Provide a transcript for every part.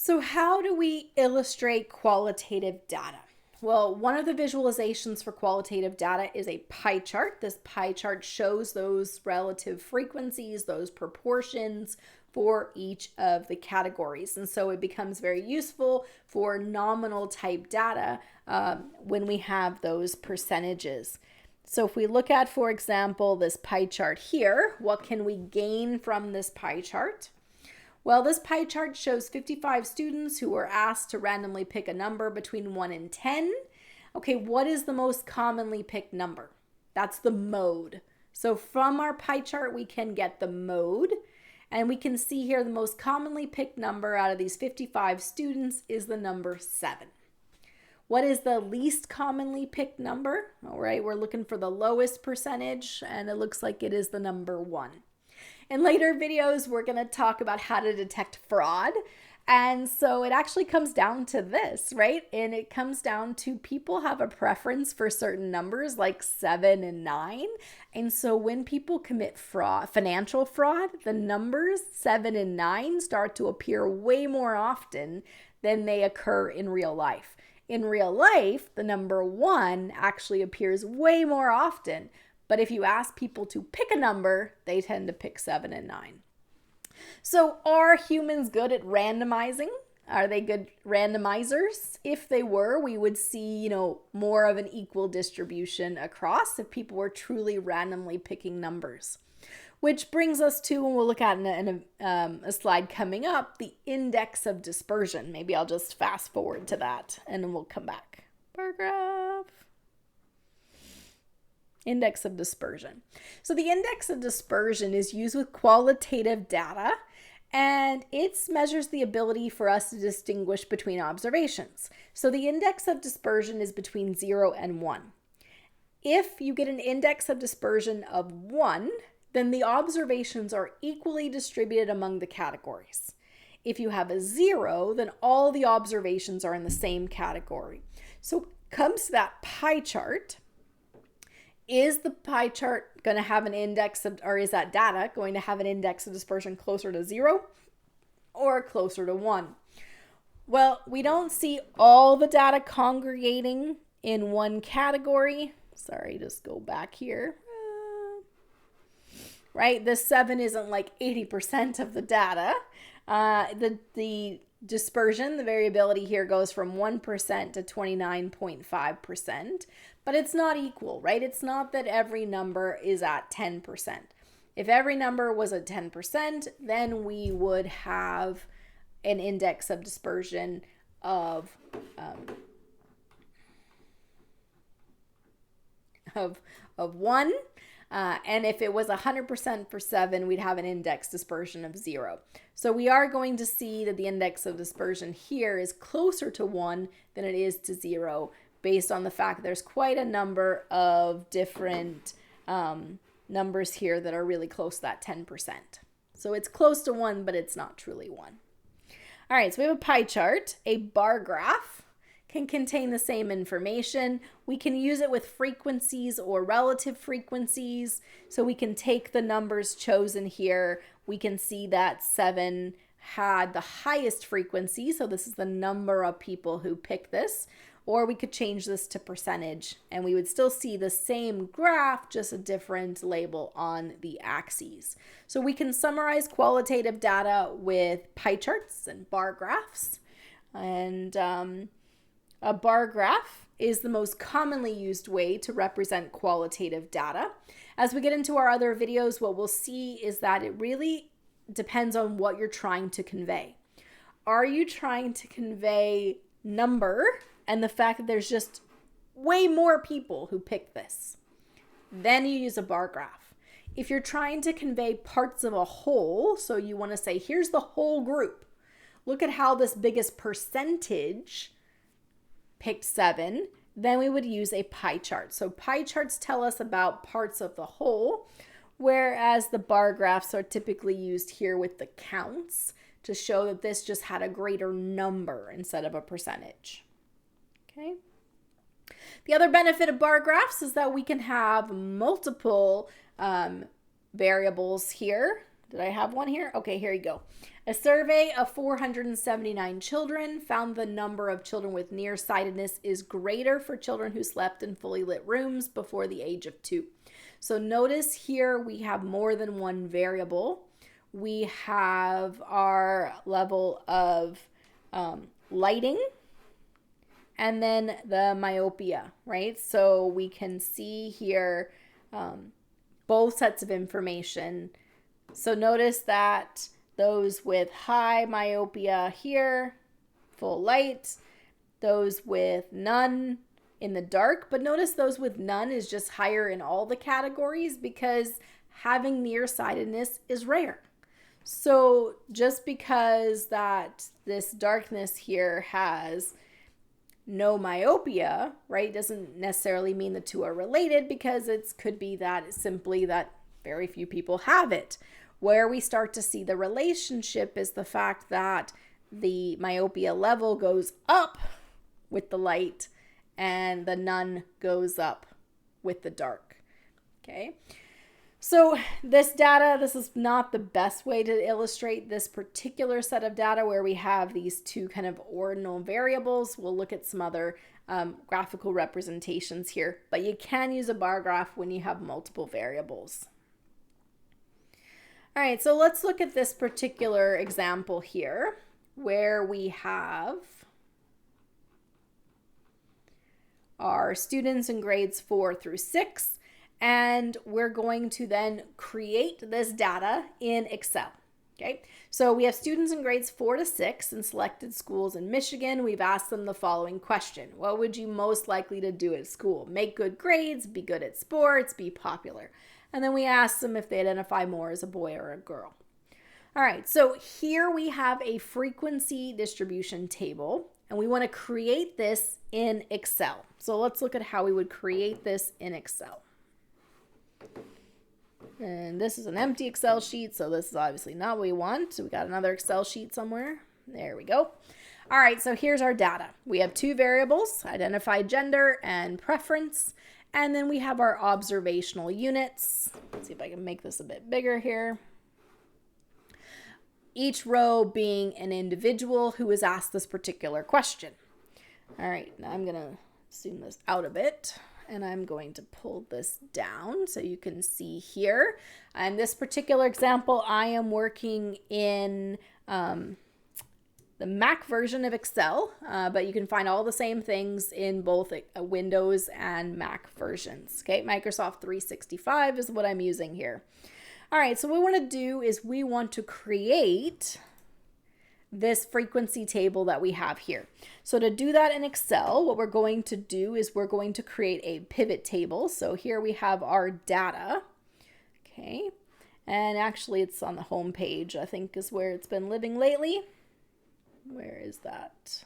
So how do we illustrate qualitative data? Well, one of the visualizations for qualitative data is a pie chart. This pie chart shows those relative frequencies, those proportions for each of the categories. And so it becomes very useful for nominal type data when we have those percentages. So if we look at, for example, this pie chart here, what can we gain from this pie chart? Well, this pie chart shows 55 students who were asked to randomly pick a number between 1 and 10. Okay, what is the most commonly picked number? That's the mode. So from our pie chart, we can get the mode. And we can see here the most commonly picked number out of these 55 students is the number 7. What is the least commonly picked number? All right, we're looking for the lowest percentage, and it looks like it is the number 1. In later videos, we're going to talk about how to detect fraud. And so it actually comes down to this, right? And it comes down to people have a preference for certain numbers like 7 and 9. And so when people commit fraud, financial fraud, the numbers 7 and 9 start to appear way more often than they occur in real life. In real life, the number 1 actually appears way more often. But if you ask people to pick a number, they tend to pick 7 and 9. So are humans good at randomizing? Are they good randomizers? If they were, we would see, more of an equal distribution across if people were truly randomly picking numbers. Which brings us to, and we'll look at in a slide coming up, the index of dispersion. Maybe I'll just fast forward to that and then we'll come back. Bar graph. Index of dispersion. So the index of dispersion is used with qualitative data, and it measures the ability for us to distinguish between observations. So the index of dispersion is between 0 and 1. If you get an index of dispersion of 1, then the observations are equally distributed among the categories. If you have a 0, then all the observations are in the same category. So it comes to that pie chart. Is the pie chart going to have an index of, or is that data going to have an index of dispersion closer to 0 or closer to 1? Well, we don't see all the data congregating in one category. Sorry, just go back here. Right? The 7 isn't like 80% of the data. The dispersion, the variability here goes from 1% to 29.5%, but it's not equal, right? It's not that every number is at 10%. If every number was at 10%, then we would have an index of dispersion of 1. And if it was 100% for 7, we'd have an index dispersion of 0. So we are going to see that the index of dispersion here is closer to 1 than it is to 0, based on the fact that there's quite a number of different numbers here that are really close to that 10%. So it's close to 1, but it's not truly 1. All right, so we have a pie chart. A bar graph can contain the same information. We can use it with frequencies or relative frequencies. So we can take the numbers chosen here. We can see that 7 had the highest frequency. So this is the number of people who pick this. Or we could change this to percentage and we would still see the same graph, just a different label on the axes. So we can summarize qualitative data with pie charts and bar graphs. And a bar graph is the most commonly used way to represent qualitative data. As we get into our other videos, what we'll see is that it really depends on what you're trying to convey. Are you trying to convey number and the fact that there's just way more people who pick this? Then you use a bar graph. If you're trying to convey parts of a whole, so you want to say, here's the whole group. Look at how this biggest percentage picked 7, then we would use a pie chart. So pie charts tell us about parts of the whole, whereas the bar graphs are typically used here with the counts to show that this just had a greater number instead of a percentage. Okay. The other benefit of bar graphs is that we can have multiple variables here, Did I have one here? Okay, here you go. A survey of 479 children found the number of children with nearsightedness is greater for children who slept in fully lit rooms before the age of 2. So notice here we have more than one variable. We have our level of lighting and then the myopia, right? So we can see here both sets of information. So notice that those with high myopia here, full light, those with none in the dark, but notice those with none is just higher in all the categories because having nearsightedness is rare. So just because that this darkness here has no myopia, right, doesn't necessarily mean the two are related, because it could be that simply that very few people have it. Where we start to see the relationship is the fact that the myopia level goes up with the light and the none goes up with the dark. Okay. So this data, this is not the best way to illustrate this particular set of data where we have these two kind of ordinal variables. We'll look at some other graphical representations here, but you can use a bar graph when you have multiple variables. All right, so let's look at this particular example here where we have our students in grades 4 through 6, and we're going to then create this data in Excel. Okay, so we have students in grades 4 to 6 in selected schools in Michigan. We've asked them the following question: what would you most likely to do at school? Make good grades, be good at sports, be popular. And then we asked them if they identify more as a boy or a girl. All right, so here we have a frequency distribution table, and we want to create this in Excel. So let's look at how we would create this in Excel. And this is an empty Excel sheet, so this is obviously not what we want. So we got another Excel sheet somewhere. There we go. All right, so here's our data. We have two variables, identify gender and preference. And then we have our observational units. Let's see if I can make this a bit bigger here. Each row being an individual who was asked this particular question. All right, now I'm going to zoom this out a bit, and I'm going to pull this down so you can see here. In this particular example, I am working in the Mac version of Excel, but you can find all the same things in both Windows and Mac versions. Okay, Microsoft 365 is what I'm using here. All right, so what we want to do is we want to create this frequency table that we have here. So to do that in Excel, what we're going to do is we're going to create a pivot table. So here we have our data. Okay, and actually it's on the home page, I think is where it's been living lately. Where is that?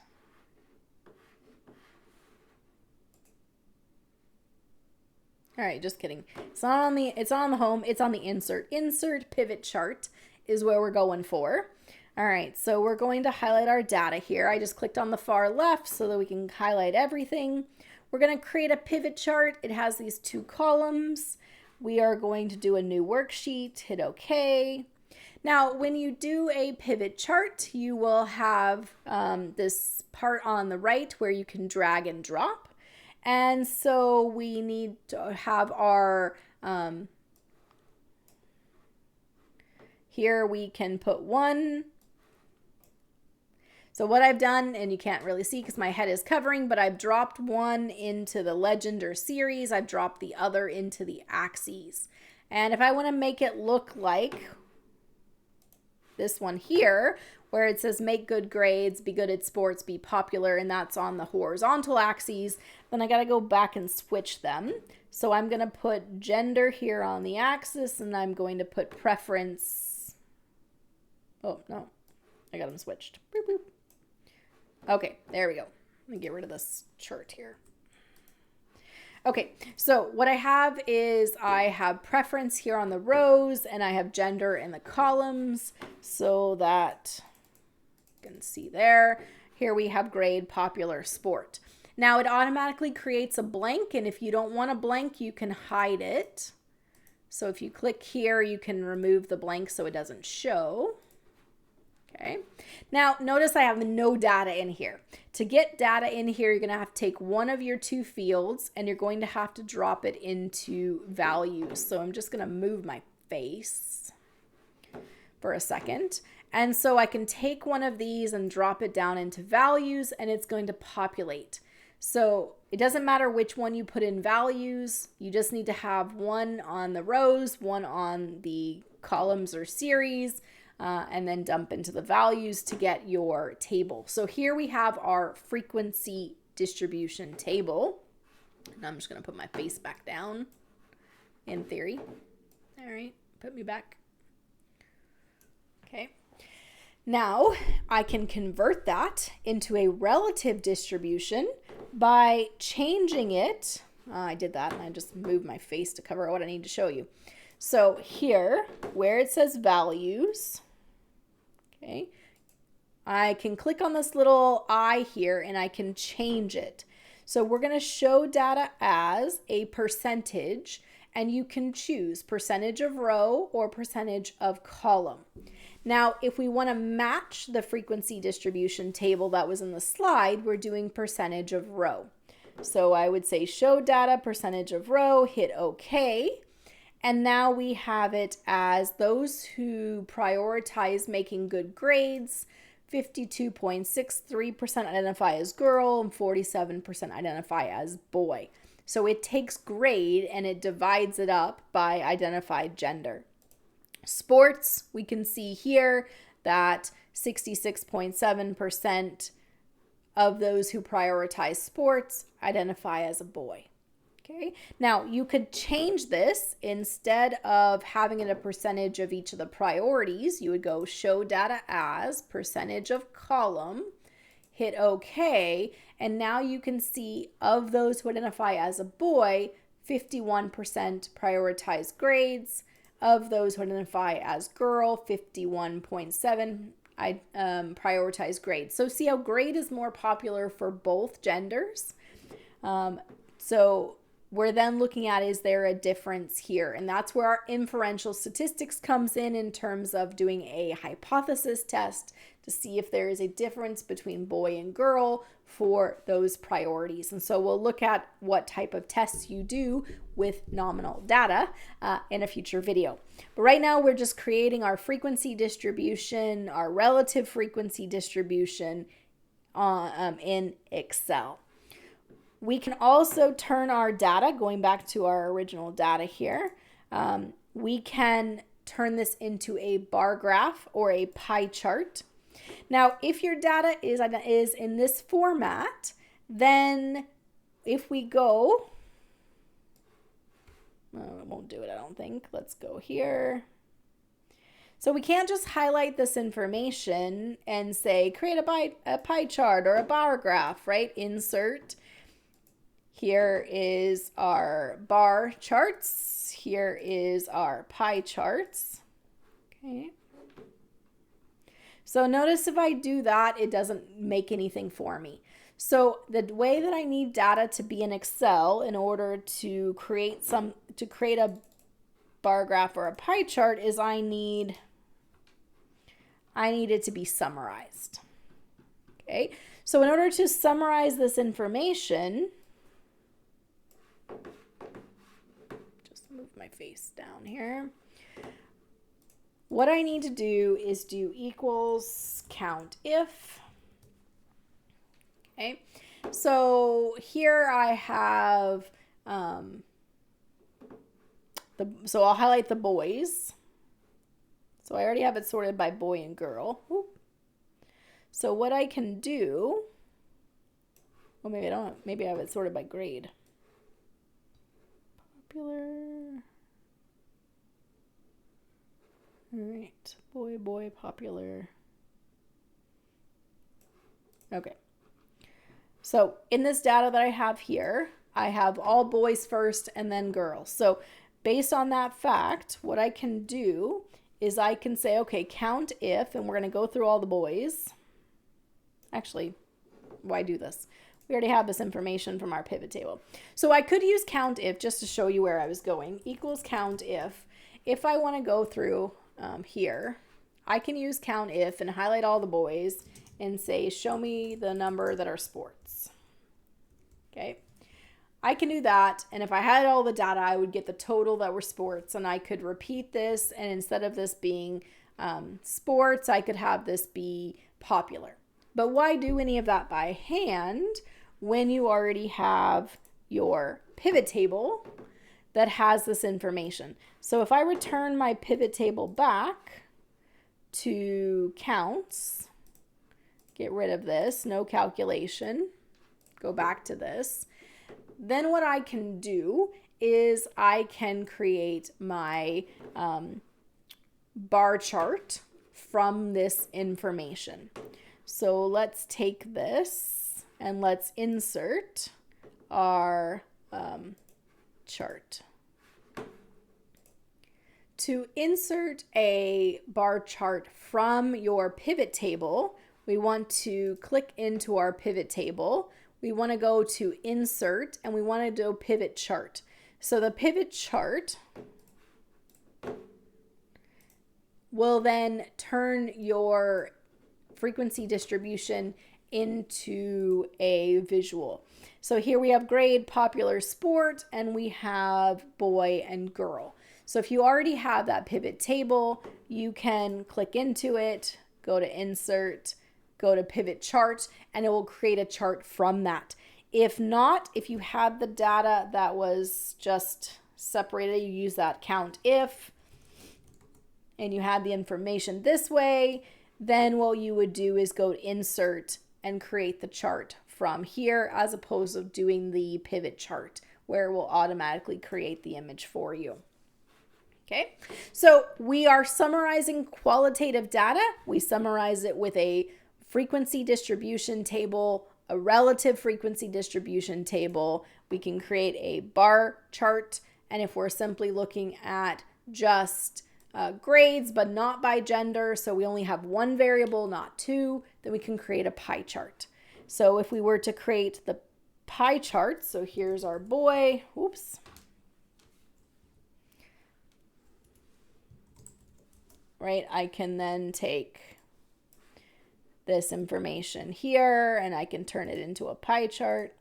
All right, just kidding. It's not on the home, it's on the insert. Insert pivot chart is where we're going for. All right, so we're going to highlight our data here. I just clicked on the far left so that we can highlight everything. We're going to create a pivot chart. It has these two columns. We are going to do a new worksheet, hit OK. Now, when you do a pivot chart, you will have this part on the right where you can drag and drop. And so we need to have our, here we can put 1. So what I've done, and you can't really see because my head is covering, but I've dropped 1 into the legend or series. I've dropped the other into the axes. And if I want to make it look like this one here, where it says make good grades, be good at sports, be popular, and that's on the horizontal axes, then I got to go back and switch them. So I'm going to put gender here on the axis, and I'm going to put preference. Oh, no. I got them switched. Boop, boop. Okay, there we go. Let me get rid of this chart here. Okay, so what I have is I have preference here on the rows, and I have gender in the columns, so that you can see there. Here we have grade, popular, sport. Now it automatically creates a blank, and if you don't want a blank, you can hide it. So if you click here, you can remove the blank so it doesn't show. Okay. Now notice I have no data in here. To get data in here, you're going to have to take one of your two fields and you're going to have to drop it into values. So I'm just going to move my face for a second. And so I can take one of these and drop it down into values and it's going to populate. So it doesn't matter which one you put in values. You just need to have one on the rows, one on the columns or series, and then dump into the values to get your table. So here we have our frequency distribution table. And I'm just going to put my face back down in theory. All right, put me back. Okay. Now I can convert that into a relative distribution by changing it. I did that and I just moved my face to cover what I need to show you. So here, where it says values, okay, I can click on this little I here and I can change it. So we're going to show data as a percentage and you can choose percentage of row or percentage of column. Now, if we want to match the frequency distribution table that was in the slide, we're doing percentage of row. So I would say show data, percentage of row, hit OK. And now we have it as those who prioritize making good grades, 52.63% identify as girl and 47% identify as boy. So it takes grade and it divides it up by identified gender. Sports, we can see here that 66.7% of those who prioritize sports identify as a boy. Okay, now you could change this. Instead of having it a percentage of each of the priorities, you would go show data as percentage of column, hit OK, and now you can see of those who identify as a boy, 51% prioritize grades. Of those who identify as girl, 51.7% prioritize grade. So see how grade is more popular for both genders. So we're then looking at, is there a difference here? And that's where our inferential statistics comes in terms of doing a hypothesis test to see if there is a difference between boy and girl for those priorities. And so we'll look at what type of tests you do with nominal data in a future video. But right now we're just creating our frequency distribution, our relative frequency distribution in Excel. We can also turn our data, going back to our original data here, we can turn this into a bar graph or a pie chart. Now, if your data is in this format, then if we go, it won't do it, I don't think. Let's go here. So we can't just highlight this information and say, create a pie chart or a bar graph, right? Insert. Here is our bar charts. Here is our pie charts. Okay. So notice if I do that, it doesn't make anything for me. So the way that I need data to be in Excel in order to create a bar graph or a pie chart is I need it to be summarized. Okay. So in order to summarize this information, just move my face down here. What I need to do is do equals count if. Okay, so here I have, so I'll highlight the boys. So I already have it sorted by boy and girl. Whoop. So what I can do, well, maybe I don't, maybe I have it sorted by grade. Popular. All right, boy, popular. Okay. So in this data that I have here, I have all boys first and then girls. So based on that fact, what I can do is I can say, okay, count if, and we're going to go through all the boys. Actually, why do this? We already have this information from our pivot table. So I could use COUNTIF just to show you where I was going. Equals COUNTIF. If I want to go through here, I can use COUNTIF and highlight all the boys and say, show me the number that are sports. Okay. I can do that, and if I had all the data, I would get the total that were sports, and I could repeat this, and instead of this being sports, I could have this be popular. But why do any of that by hand when you already have your pivot table that has this information? So if I return my pivot table back to counts, get rid of this, no calculation, go back to this, then what I can do is I can create my bar chart from this information. So let's take this and let's insert our chart. To insert a bar chart from your pivot table, we want to click into our pivot table. We want to go to insert and we want to do pivot chart. So the pivot chart will then turn your frequency distribution into a visual. So here we have grade, popular, sport, and we have boy and girl. So if you already have that pivot table, you can click into it, go to insert, go to pivot chart, and it will create a chart from that. If not, if you had the data that was just separated, you use that COUNTIF, and you had the information this way, then what you would do is go to insert and create the chart from here, as opposed to doing the pivot chart where it will automatically create the image for you. Okay, so we are summarizing qualitative data. We summarize it with a frequency distribution table, a relative frequency distribution table. We can create a bar chart. And if we're simply looking at just grades, but not by gender, so we only have one variable, not two, then we can create a pie chart. So if we were to create the pie chart, so here's our boy, whoops. Right, I can then take this information here and I can turn it into a pie chart.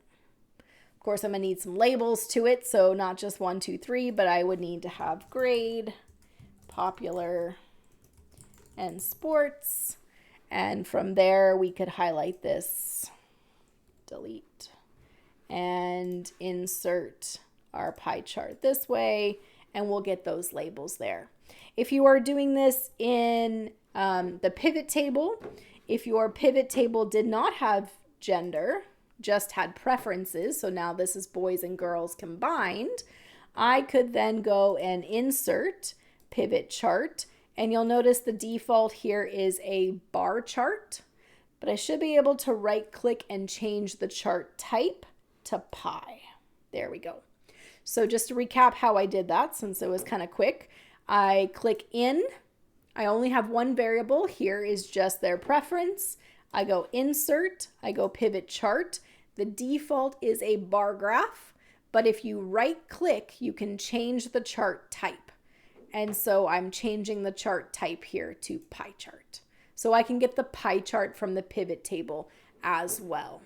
Of course, I'm gonna need some labels to it, so not just 1, 2, 3, but I would need to have grade, popular, and sports. And from there, we could highlight this, delete, and insert our pie chart this way, and we'll get those labels there. If you are doing this in the pivot table, if your pivot table did not have gender, just had preferences, so now this is boys and girls combined, I could then go and insert pivot chart, and you'll notice the default here is a bar chart, but I should be able to right click and change the chart type to pie. There we go. So just to recap how I did that, since it was kind of quick, I click in. I only have one variable. Here is just their preference. I go insert, I go pivot chart. The default is a bar graph, but if you right click, you can change the chart type. And so I'm changing the chart type here to pie chart. So I can get the pie chart from the pivot table as well.